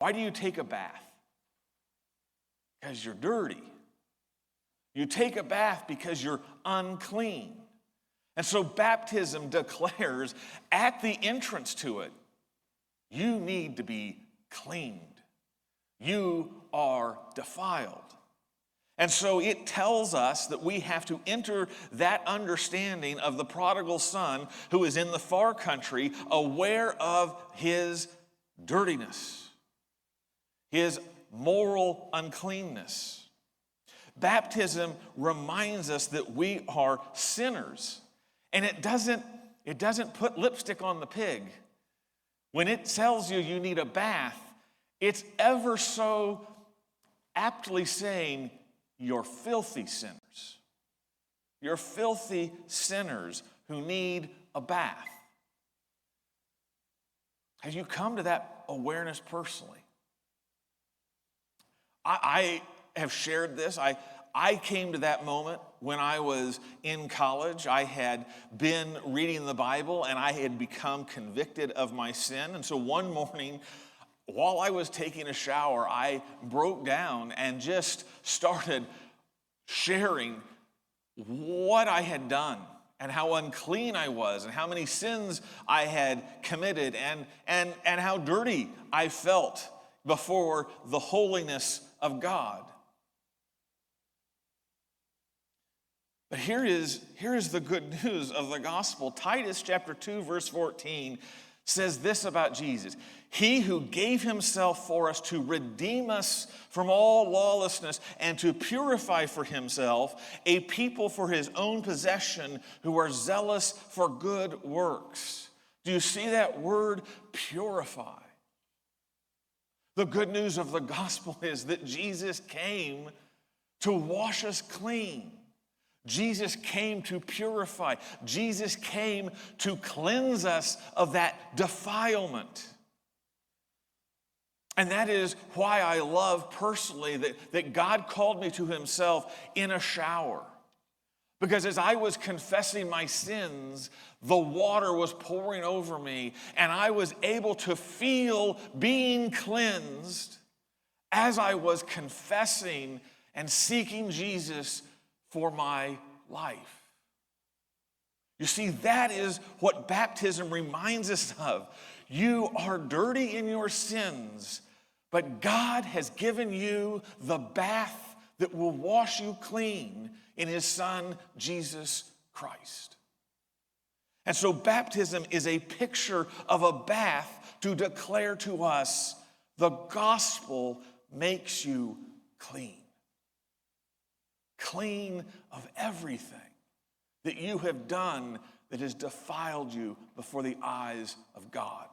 Why do you take a bath? Because you're dirty. You take a bath because you're unclean. And so baptism declares at the entrance to it, you need to be cleaned. You are defiled. And so it tells us that we have to enter that understanding of the prodigal son who is in the far country, aware of his dirtiness, his moral uncleanness. Baptism reminds us that we are sinners. And it doesn't put lipstick on the pig. When it tells you you need a bath, it's ever so aptly saying, you're filthy sinners. You're filthy sinners who need a bath. Have you come to that awareness personally? I have shared this. I came to that moment when I was in college. I had been reading the Bible and I had become convicted of my sin. And so one morning, while I was taking a shower, I broke down and just started sharing what I had done and how unclean I was and how many sins I had committed and how dirty I felt before the holiness of God. But here is the good news of the gospel. Titus chapter 2, verse 14 says this about Jesus. He who gave himself for us to redeem us from all lawlessness and to purify for himself a people for his own possession who are zealous for good works. Do you see that word, purify? The good news of the gospel is that Jesus came to wash us clean. Jesus came to purify. Jesus came to cleanse us of that defilement. And that is why I love personally that God called me to himself in a shower. Because as I was confessing my sins, the water was pouring over me, and I was able to feel being cleansed as I was confessing and seeking Jesus for my life. You see, that is what baptism reminds us of. You are dirty in your sins, but God has given you the bath that will wash you clean in his Son, Jesus Christ. And so baptism is a picture of a bath to declare to us the gospel makes you clean. Clean of everything that you have done that has defiled you before the eyes of God.